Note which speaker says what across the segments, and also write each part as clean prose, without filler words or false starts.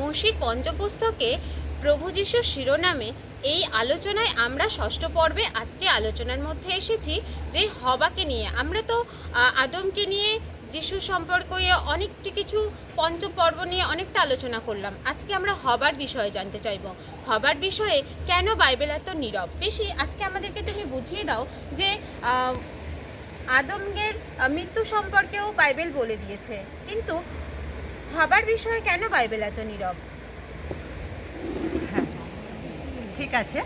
Speaker 1: মসির পঞ্চপুস্তকে প্রভু যিশুর শিরোনামে এই আলোচনায় আমরা ষষ্ঠ পর্বে আজকে আলোচনার মধ্যে এসেছি যে হবাকে নিয়ে। আমরা তো আদমকে নিয়ে যিশু সম্পর্কে অনেকটি কিছু পঞ্চম পর্ব নিয়ে অনেকটা আলোচনা করলাম। আজকে আমরা হবার বিষয়ে জানতে চাইব। হবার বিষয়ে কেন বাইবেল এত নীরব? বেশি আজকে আমাদেরকে তুমি বুঝিয়ে দাও যে আদমের মৃত্যু সম্পর্কেও বাইবেল বলে দিয়েছে, কিন্তু হবার বিষয়ে কেন বাইবেল এত নীরব?
Speaker 2: হ্যাঁ, ঠিক আছে।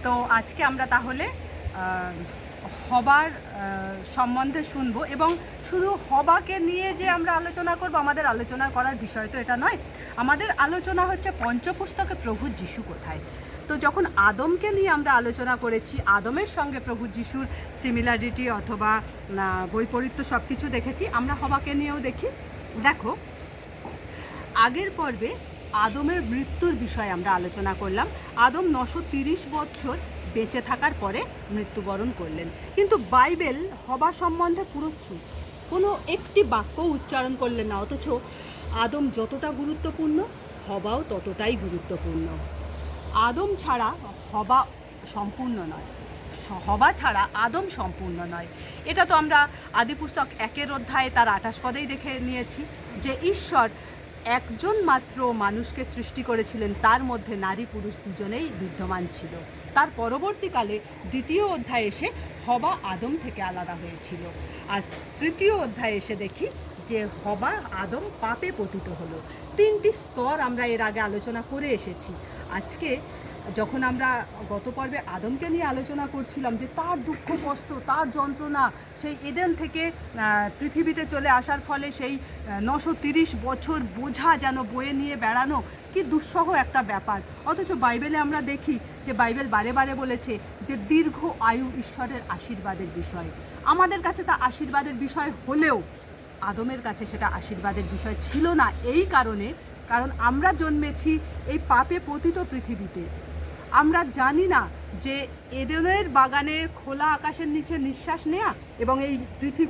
Speaker 2: তো আজকে আমরা তাহলে হবার সম্বন্ধে শুনবো, এবং শুধু হবাকে নিয়ে যে আমরা আলোচনা করব, আমাদের আলোচনা করার বিষয় তো এটা নয়। আমাদের আলোচনা হচ্ছে পঞ্চপুস্তকে প্রভু যিশু কোথায়। তো যখন আদমকে নিয়ে আমরা আলোচনা করেছি, আদমের সঙ্গে প্রভু যিশুর সিমিলারিটি অথবা বৈপরীত্য সব কিছু দেখেছি, আমরা হবাকে নিয়েও দেখো আগের পর্বে আদমের মৃত্যুর বিষয়ে আমরা আলোচনা করলাম। আদম 930 বছর বেঁচে থাকার পরে মৃত্যুবরণ করলেন, কিন্তু বাইবেল হবা সম্বন্ধে পুরো চুপ, কোনো একটি বাক্য উচ্চারণ করলেন না। অথচ আদম যতটা গুরুত্বপূর্ণ, হবাও ততটাই গুরুত্বপূর্ণ। আদম ছাড়া হবা সম্পূর্ণ নয়, হবা ছাড়া আদম সম্পূর্ণ নয়। এটা তো আমরা আদিপুস্তক 1 অধ্যায়ে তার 28 পদেই দেখে নিয়েছি যে ঈশ্বর একজন মাত্র মানুষকে সৃষ্টি করেছিলেন, তার মধ্যে নারী পুরুষ দুজনেই বিদ্যমান ছিল। তার পরবর্তীকালে 2 অধ্যায়ে এসে হবা আদম থেকে আলাদা হয়েছিল, আর 3 অধ্যায়ে এসে দেখি যে হবা আদম পাপে পতিত হলো। 3টি স্তর আমরা এর আগে আলোচনা করে এসেছি। আজকে যখন আমরা গত পর্বে আদমকে নিয়ে আলোচনা করছিলাম যে তার দুঃখ কষ্ট, তার যন্ত্রণা, সেই এদেন থেকে পৃথিবীতে চলে আসার ফলে সেই 930 বছর বোঝা যেন বয়ে নিয়ে বেড়ানো, কি দুঃসহ একটা ব্যাপার। অথচ বাইবেলে আমরা দেখি যে বাইবেল বারে বারে বলেছে যে দীর্ঘ আয়ু ঈশ্বরের আশীর্বাদের বিষয়। আমাদের কাছে তা আশীর্বাদের বিষয় হলেও আদমের কাছে সেটা আশীর্বাদের বিষয় ছিল না। এই কারণ আমরা জন্মেছি এই পাপে পতিত পৃথিবীতে। আমরা জানি না যে এডেনের বাগানে খোলা আকাশের নিচে নিঃশ্বাস নেয়া এবং এই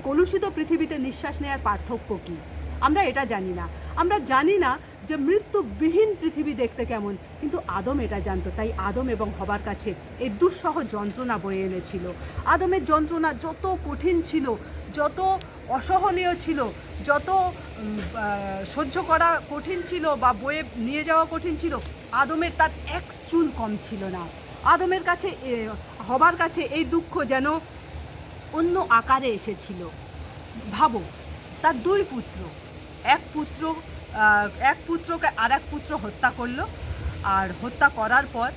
Speaker 2: কলুষিত পৃথিবীতে নিঃশ্বাস নেওয়ার পার্থক্য কী। আমরা এটা জানি না। আমরা জানি না যে মৃত্যুবিহীন পৃথিবী দেখতে কেমন, কিন্তু আদম এটা জানতো। তাই আদম এবং হবার কাছে এই দুঃসহ যন্ত্রণা বয়ে এনেছিল। আদমের যন্ত্রণা যত কঠিন ছিল, যত অসহনীয় ছিল, যত সহ্য করা কঠিন ছিল বা বয়ে নিয়ে যাওয়া কঠিন ছিল, আদমের তার এক চুল কম ছিল না। আদমের কাছে হবার কাছে এই দুঃখ যেন অন্য আকারে এসেছিল। ভাবো, তার 2 পুত্র, এক পুত্রকে আর এক পুত্র হত্যা করলো, আর হত্যা করার পর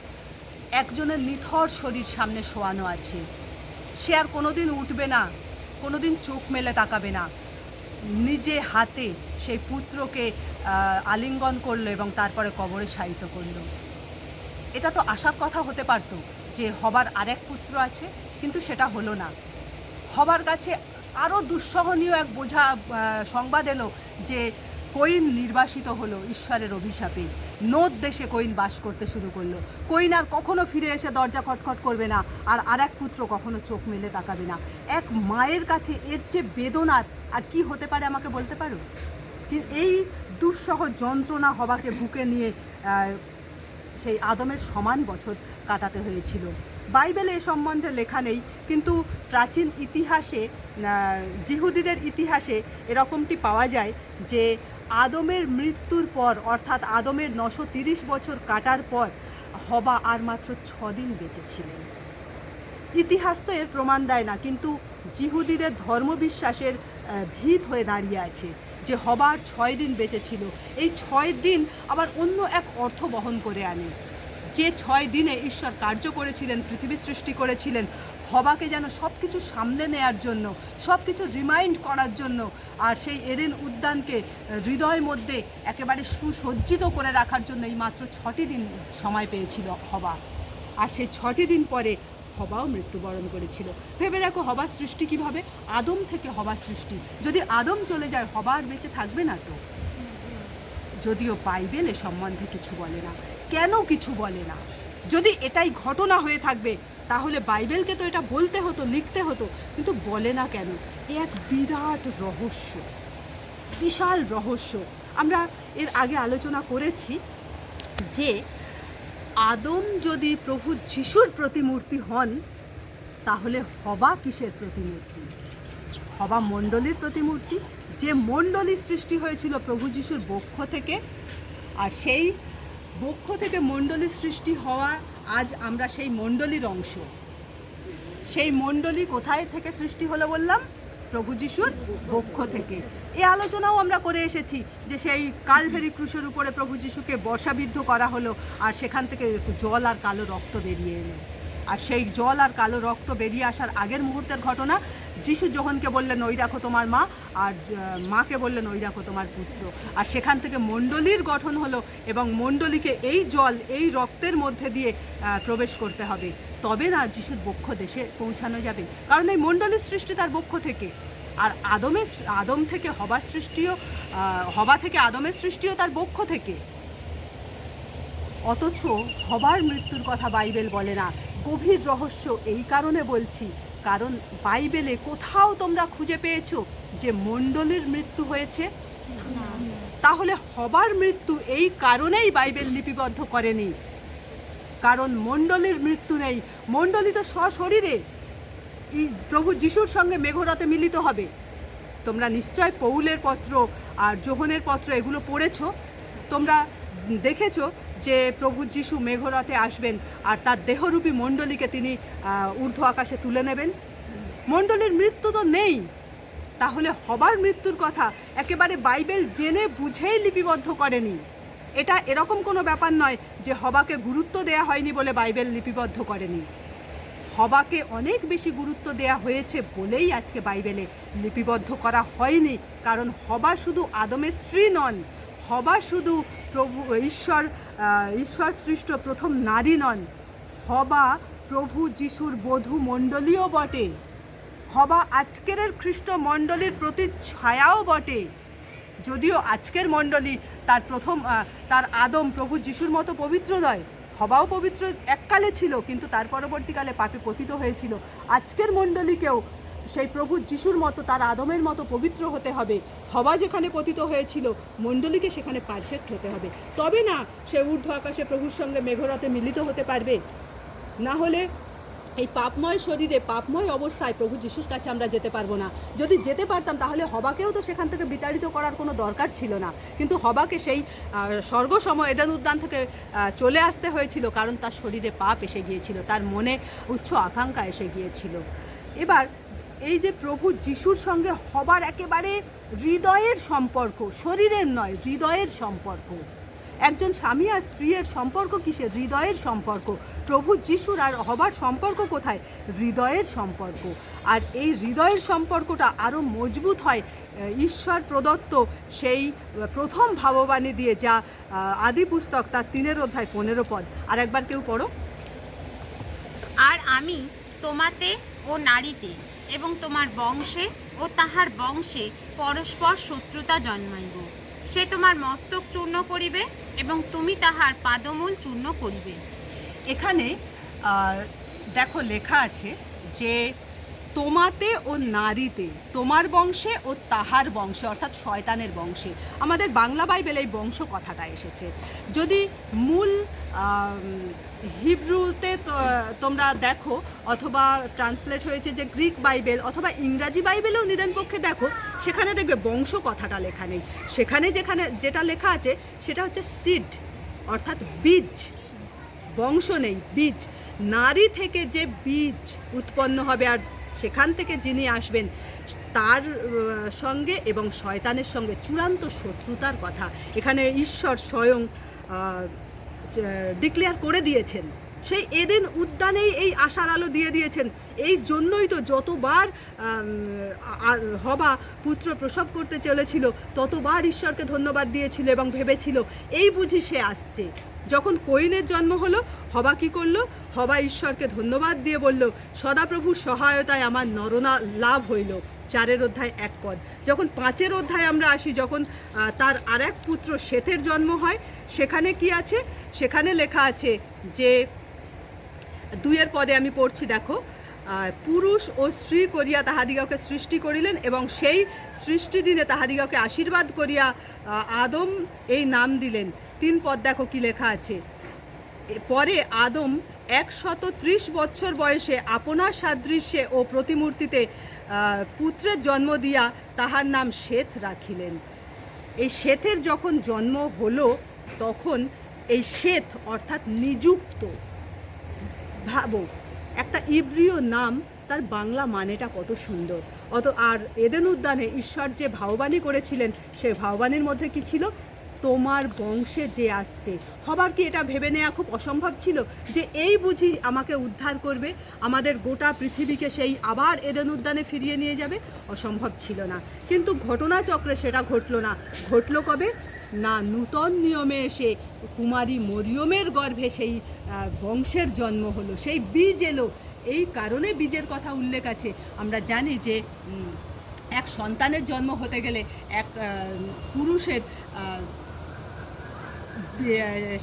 Speaker 2: একজনের নিথর শরীর সামনে শোয়ানো আছে। সে আর কোনোদিন উঠবে না, কোনোদিন চোখ মেলে তাকাবে না। নিজে হাতে সেই পুত্রকে আলিঙ্গন করলো এবং তারপরে কবরে শায়িত করলো। এটা তো আশার কথা হতে পারতো যে হবার আরেক পুত্র আছে, কিন্তু সেটা হলো না। হবার কাছে আরও দুঃসহনীয় এক বোঝা সংবাদ এলো যে কইন নির্বাসিত হলো ঈশ্বরের অভিশাপে। নোদ দেশে কইন বাস করতে শুরু করলো। কইন আর কখনো ফিরে এসে দরজা খটখট করবে না, আর আরেক পুত্র কখনো চোখ মেলে তাকাবে না। এক মায়ের কাছে এর চেয়ে বেদনার আর কি হতে পারে, আমাকে বলতে পারো? এই দুঃসহ যন্ত্রণা হবাকে বুকে নিয়ে সেই আদমের সমান বছর কাটাতে হয়েছিল। বাইবেলে এ সম্বন্ধে লেখা নেই, কিন্তু প্রাচীন ইতিহাসে, জিহুদিদের ইতিহাসে এরকমটি পাওয়া যায় যে আদমের মৃত্যুর পর, অর্থাৎ আদমের 930 বছর কাটার পর হবা আর মাত্র 6 দিন বেঁচে ছিলেন। ইতিহাস তো এর প্রমাণ দেয় না, কিন্তু জিহুদিদের ধর্মবিশ্বাসের ভিত হয়ে দাঁড়িয়ে আছে যে হবার 6 দিন বেঁচে ছিল। এই 6 দিন আবার অন্য এক অর্থ বহন করে আনে। যে 6 দিনে ঈশ্বর কার্য করেছিলেন, পৃথিবী সৃষ্টি করেছিলেন, হবাকে যেন সব কিছু সামলে নেয়ার জন্য, সব কিছু রিমাইন্ড করার জন্য, আর সেই এডেন উদ্যানকে হৃদয়ের মধ্যে একেবারে সুসজ্জিত করে রাখার জন্য এই মাত্র 6টি দিন সময় পেয়েছিল হবা। আর সেই 6টি দিন পরে হবাও মৃত্যুবরণ করেছিল। ভেবে দেখো হবার সৃষ্টি কিভাবে, আদম থেকে হবার সৃষ্টি। যদি আদম চলে যায়, হবা আর বেঁচে থাকবে না তো। যদিও বাইবেল এ সম্বন্ধে কিছু বলে না। কেন কিছু বলে না? যদি এটাই ঘটনা হয়ে থাকবে, তাহলে বাইবেলকে তো এটা বলতে হতো, লিখতে হতো, কিন্তু বলে না কেন? এ এক বিরাট রহস্য, বিশাল রহস্য। আমরা এর আগে আলোচনা করেছি যে আদম যদি প্রভু যিশুর প্রতিমূর্তি হন, তাহলে হবা কিসের প্রতিমূর্তি? হবা মণ্ডলীর প্রতিমূর্তি, যে মণ্ডলীর সৃষ্টি হয়েছিল প্রভু যিশুর বক্ষ থেকে। আর সেই বক্ষ থেকে মণ্ডলীর সৃষ্টি হওয়া, আজ আমরা সেই মণ্ডলীর অংশ। সেই মণ্ডলী কোথায় থেকে সৃষ্টি হলো বললাম? প্রভু যিশুর বক্ষ থেকে। এই আলোচনাও আমরা করে এসেছি যে সেই কালভেরি ক্রুশের উপরে প্রভু যিশুকে বর্ষাবিদ্ধ করা হলো, আর সেখান থেকে জল আর কালো রক্ত বেরিয়ে এলো। আর সেই জল আর কালো রক্ত বেরিয়ে আসার আগের মুহূর্তের ঘটনা, যিশু যোহনকে বললেন ওই দেখো তোমার মা, আর মাকে বললেন ওই দেখো তোমার পুত্র। আর সেখান থেকে মণ্ডলীর গঠন হলো, এবং মণ্ডলীকে এই জল এই রক্তের মধ্যে দিয়ে প্রবেশ করতে হবে, তবে না যিশুর বক্ষ দেশে পৌঁছানো যাবে। কারণ এই মণ্ডলীর সৃষ্টি তার বক্ষ থেকে, আর আদম থেকে হবার সৃষ্টিও, হবা থেকে আদমের সৃষ্টিও তার বক্ষ থেকে। অথচ হবার মৃত্যুর কথা বাইবেল বলে না। গভীর রহস্য এই কারণে বলছি, কারণ বাইবেলে কোথাও তোমরা খুঁজে পেয়েছো যে মণ্ডলীর মৃত্যু হয়েছে? তাহলে হবার মৃত্যু এই কারণেই বাইবেল লিপিবদ্ধ করেনি, কারণ মণ্ডলীর মৃত্যু নেই। মণ্ডলী তো সশরীরে প্রভু যিশুর সঙ্গে মেঘরথে মিলিত হবে। তোমরা নিশ্চয় পৌলের পত্র আর যোহনের পত্র এগুলো পড়েছো, তোমরা দেখেছো যে প্রভু যিশু মেঘরথে আসবেন আর তার দেহরূপী মণ্ডলীকে তিনি ঊর্ধ্ব আকাশে তুলে নেবেন। মণ্ডলীর মৃত্যু তো নেই, তাহলে হবার মৃত্যুর কথা একেবারে বাইবেল জেনে বুঝেই লিপিবদ্ধ করেনি। এটা এরকম কোনো ব্যাপার নয় যে হবাকে গুরুত্ব দেয়া হয়নি বলে বাইবেল লিপিবদ্ধ করেনি। হবাকে অনেক বেশি গুরুত্ব দেয়া হয়েছে বলেই আজকে বাইবেলে লিপিবদ্ধ করা হয়নি। কারণ হবা শুধু আদমের স্ত্রী নন, হবা শুধু প্রভু ঈশ্বর সৃষ্ট প্রথম নারী নন, হবা প্রভু যিশুর বধূ মণ্ডলীও বটে। হবা আজকের খ্রিস্ট মণ্ডলীর প্রতি ছায়াও বটে। যদিও আজকের মণ্ডলী তার আদম প্রভু যিশুর মতো পবিত্র নয়, হবাও পবিত্র এককালে ছিল, কিন্তু তার পরবর্তীকালে পাপে পতিত হয়েছিল। আজকের মণ্ডলীকেও সেই প্রভু যিশুর মতো, তার আদমের মতো পবিত্র হতে হবে। হবা যেখানে পতিত হয়েছিল, মণ্ডলীকে সেখানে পারফেক্ট হতে হবে, তবে না সে ঊর্ধ্ব আকাশে প্রভুর সঙ্গে মেঘরথে মিলিত হতে পারবে। না হলে এই পাপময় শরীরে পাপময় অবস্থায় প্রভু যিশুর কাছে আমরা যেতে পারবো না। যদি যেতে পারতাম তাহলে হবাকেও তো সেখান থেকে বিতাড়িত করার কোনো দরকার ছিল না, কিন্তু হবাকে সেই স্বর্গসম এদেন উদ্যান থেকে চলে আসতে হয়েছিল, কারণ তার শরীরে পাপ এসে গিয়েছিল, তার মনে উচ্চ আকাঙ্ক্ষা এসে গিয়েছিল। এবার এই যে প্রভু যিশুর সঙ্গে হবার একেবারে হৃদয়ের সম্পর্ক, শরীরের নয়, হৃদয়ের সম্পর্ক। একজন স্বামী আর স্ত্রীর সম্পর্ক কিসের? হৃদয়ের সম্পর্ক। প্রভু যিশুর আর হবার সম্পর্ক কোথায়? হৃদয়ের সম্পর্ক। আর এই হৃদয়ের সম্পর্কটা আরও মজবুত হয় ঈশ্বর প্রদত্ত সেই প্রথম ভাববাণী দিয়ে, যা আদি পুস্তক তার 3 অধ্যায় 15 পদ। আর একবার কেউ পড়ো।
Speaker 1: আর আমি তোমাতে ও নারীতে এবং তোমার বংশে ও তাহার বংশে পরস্পর শত্রুতা জন্মাইব। সে তোমার মস্তক চূর্ণ করিবে এবং তুমি তাহার পাদমূল চূর্ণ করিবে।
Speaker 2: এখানে দেখো লেখা আছে যে তোমাতে ও নারীতে, তোমার বংশে ও তাহার বংশে, অর্থাৎ শয়তানের বংশে। আমাদের বাংলা বাইবেলে এই বংশ কথাটা এসেছে। যদি মূল হিব্রুতে তোমরা দেখো, অথবা ট্রান্সলেট হয়েছে যে গ্রিক বাইবেল, অথবা ইংরাজি বাইবেলেও নিদেনপক্ষে দেখো, সেখানে দেখবে বংশ কথাটা লেখা নেই। সেখানে যেটা লেখা আছে সেটা হচ্ছে সিড, অর্থাৎ বীজ। বংশ নেই, বীজ। নারী থেকে যে বীজ উৎপন্ন হবে আর সেখান থেকে যিনি আসবেন, তার সঙ্গে এবং শয়তানের সঙ্গে চূড়ান্ত শত্রুতার কথা এখানে ঈশ্বর স্বয়ং ডিক্লেয়ার করে দিয়েছেন। সেই এদেন উদ্যানেই এই আশার আলো দিয়ে দিয়েছেন। এই জন্যই তো যতবার হবা পুত্র প্রসব করতে চলেছিল, ততবার ঈশ্বরকে ধন্যবাদ দিয়েছিল এবং ভেবেছিল এই বুঝি সে আসছে। যখন কইনের জন্ম হলো, হবা কি করলো? হবা ঈশ্বরকে ধন্যবাদ দিয়ে বলল, সদাপ্রভুর সহায়তায় আমার নরনা লাভ হইল। 4 অধ্যায় 1 পদ। যখন 5 অধ্যায় আমরা আসি, যখন তার আরেক পুত্র শেতের জন্ম হয়, সেখানে কি আছে? সেখানে লেখা আছে যে 2 পদে আমি পড়ছি, দেখো, পুরুষ ও স্ত্রী করিয়া তাহাদিগকে সৃষ্টি করিলেন এবং সেই সৃষ্টি দিনে তাহাদিগকে আশীর্বাদ করিয়া আদম এই নাম দিলেন। 3 পদ দেখো কি লেখা আছে। পরে আদম 130 বৎসর বয়সে আপনার সাদৃশ্যে ও প্রতিমূর্তিতে পুত্রের জন্ম দিয়া তাহার নাম শেথ রাখিলেন। এই শেথের যখন জন্ম হলো তখন এই শেথ অর্থাৎ নিযুক্ত, ভাবো একটা ইব্রিয় নাম, তার বাংলা মানেটা কত সুন্দর। আর এদেন উদ্যানে ঈশ্বর যে ভাববাণী করেছিলেন সেই ভাববাণীর মধ্যে কি ছিল? তোমার বংশে যে আসছে। হবার কি এটা ভেবে নেওয়া খুব অসম্ভব ছিল যে এই বুঝি আমাকে উদ্ধার করবে, আমাদের গোটা পৃথিবীকে সেই আবার এদেন উদ্যানে ফিরিয়ে নিয়ে যাবে? অসম্ভব ছিল না। কিন্তু ঘটনাচক্রে সেটা ঘটলো না। ঘটলো কবে না, নূতন নিয়মে এসে কুমারী মরিয়মের গর্ভে সেই বংশের জন্ম হলো, সেই বীজ এলো। এই কারণে বীজের কথা উল্লেখ আছে। আমরা জানি যে এক সন্তানের জন্ম হতে গেলে এক পুরুষের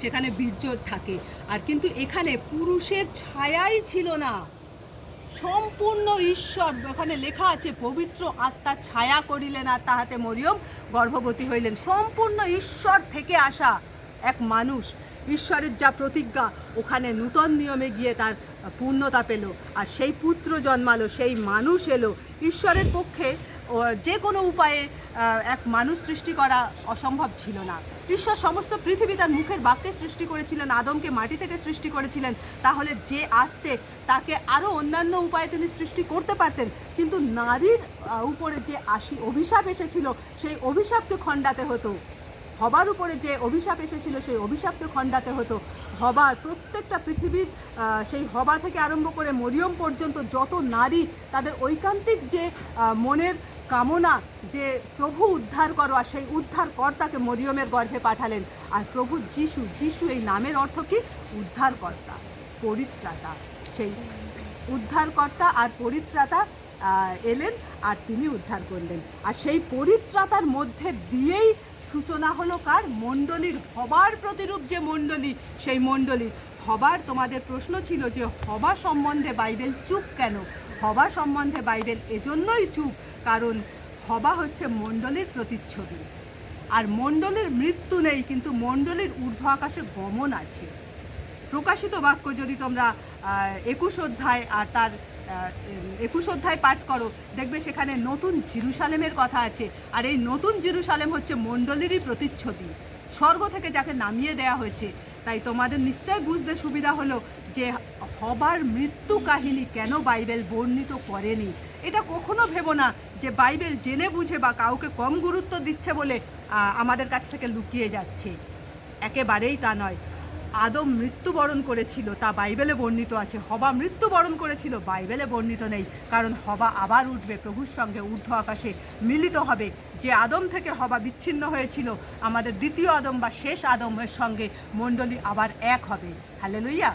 Speaker 2: সেখানে বীর্য থাকে, আর কিন্তু এখানে পুরুষের ছায়াই ছিল না, সম্পূর্ণ ঈশ্বর। ওখানে লেখা আছে পবিত্র আত্মা ছায়া করিলেন আর তাহাতে মরিয়ম গর্ভবতী হইলেন। সম্পূর্ণ ঈশ্বর থেকে আসা এক মানুষ, ঈশ্বরের যা প্রতিজ্ঞা ওখানে নূতন নিয়মে গিয়ে তার পূর্ণতা পেল, আর সেই পুত্র জন্মালো, সেই মানুষ এলো। ঈশ্বরের পক্ষে যে কোনো উপায়ে এক মানুষ সৃষ্টি করা অসম্ভব ছিল না। ঈশ্বর সমস্ত পৃথিবী তার মুখের বাক্যে সৃষ্টি করেছিলেন, আদমকে মাটি থেকে সৃষ্টি করেছিলেন। তাহলে যে আসছে তাকে আরও অন্যান্য উপায়ে তিনি সৃষ্টি করতে পারতেন, কিন্তু নারীর উপরে যে অভিশাপ এসেছিল সেই অভিশাপকে খণ্ডাতে হতো। হবার উপরে যে অভিশাপ এসেছিল সেই অভিশাপকে খণ্ডাতে হতো। হবার প্রত্যেকটা পৃথিবীর সেই হবা থেকে আরম্ভ করে মরিয়ম পর্যন্ত যত নারী, তাদের ঐকান্তিক যে মনের কামনা যে প্রভু উদ্ধার করো, আর সেই উদ্ধার কর্তাকে মরিয়মের গর্ভে পাঠালেন। আর প্রভু যিশু এই নামের অর্থ কি? উদ্ধারকর্তা, পরিত্রাতা। সেই উদ্ধারকর্তা আর পরিত্রাতা এলেন আর তিনি উদ্ধার করলেন। আর সেই পরিত্রাতার মধ্যে দিয়েই সূচনা হলো কার? মণ্ডলীর। হবার প্রতিরূপ যে মণ্ডলী, সেই মণ্ডলী। হবার তোমাদের প্রশ্ন ছিল যে হবা সম্বন্ধে বাইবেল চুপ কেন? হবা সম্বন্ধে বাইবেল এজন্যই চুপ কারণ হবা হচ্ছে মণ্ডলীর প্রতিচ্ছবি। আর মণ্ডলীর মৃত্যু নেই, কিন্তু মণ্ডলীর ঊর্ধ্ব আকাশে গমন আছে। প্রকাশিত বাক্য যদি তোমরা 21 অধ্যায় আর তার 21 অধ্যায় পাঠ করো, দেখবে সেখানে নতুন জেরুসালেমের কথা আছে। আর এই নতুন জেরুসালেম হচ্ছে মণ্ডলীরই প্রতিচ্ছবি, স্বর্গ থেকে যাকে নামিয়ে দেয়া হয়েছে। তাই তোমাদের নিশ্চয় বুঝতে সুবিধা হলো যে হবার মৃত্যু কাহিনী কেন বাইবেল বর্ণিত করেনি। এটা কখনো ভেবো না যে বাইবেল জেনে বুঝে বা কাউকে কম গুরুত্ব দিচ্ছে বলে আমাদের কাছ থেকে লুকিয়ে যাচ্ছে, একেবারেই তা নয়। আদম মৃত্যুবরণ করেছিল, তা বাইবেলে বর্ণিত আছে। হবা মৃত্যুবরণ করেছিল, বাইবেলে বর্ণিত নেই। কারণ হবা আবার উঠবে, প্রভুর সঙ্গে ঊর্ধ্ব আকাশে মিলিত হবে। যে আদম থেকে হবা বিচ্ছিন্ন হয়েছিল, আমাদের দ্বিতীয় আদম বা শেষ আদমের সঙ্গে মণ্ডলী আবার এক হবে। হালেলুয়া।